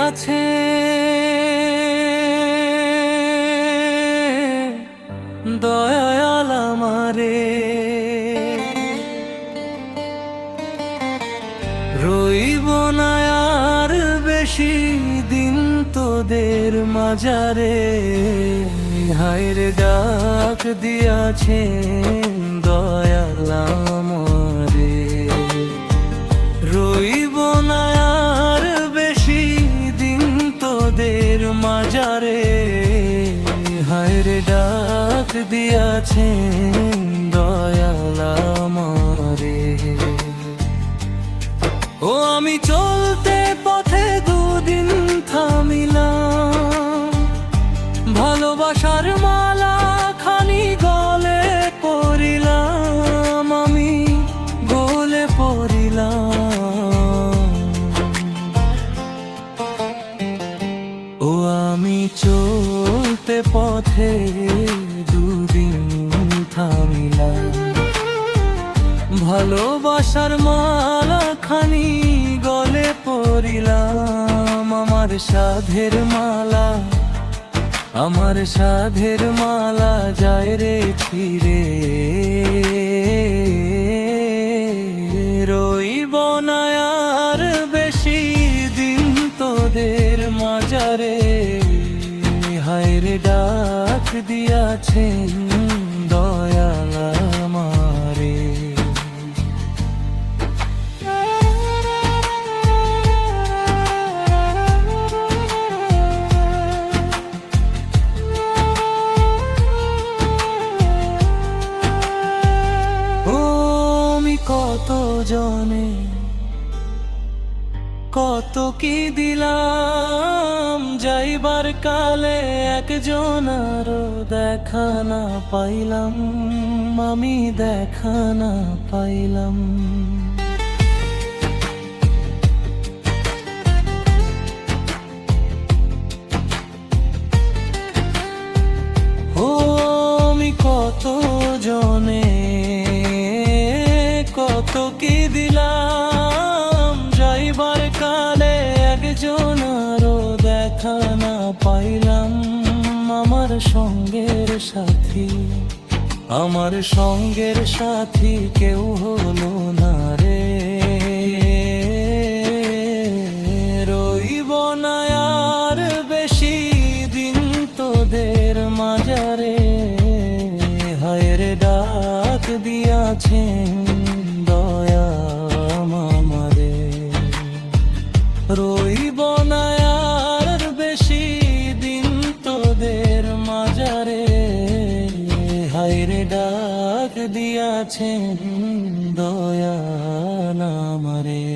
দিয়াছে দয়াল আমারে। রইব না আর বেশি দিন তোদের মাঝারে, হায়রে ডাক দিয়াছেন দয়াল আমারে। রইব না আর বেশি দিন তোদের মাঝারে, হায়রে ডাক দিয়াছেন দয়াল আমারে। ও আমি চলতে পথে দুদিন থামিলাম, ভালোবাসার মালা খানি গলে পরিলাম, আমি গলে পরিলাম। ও আমি চলতে পথে দুদিন থামিলাম, ভালোবাসার মালা খানি গলে পরিলাম। আমার সাধের মালা, আমার সাধের মালা যায় রে ফিরে। রইব না আর বেশি দিন তোদের মাঝারে, হায়রে ডাক দিয়াছেন দয়াল আমারে। কত জনে কত কি দিলাম, যাইবার কালে একজনারও দেখা না পাইলাম, আমি দেখা না পাইলাম। ও আমি কত জনে কত কি দিলাম, যাইবার কালে একজনারও দেখা না পাইলাম। আমার সঙ্গের সাথী, আমার সঙ্গের সাথী কেউ হলো না রে। রইব না আর বেশি দিন তোদের মাঝারে, হায়রে ডাক দিয়াছেন দয়াল আমারে। রইব না আর বেশি দিন তোদের মাঝারে, হায়রে ডাক দিয়াছেন দয়াল আমারে।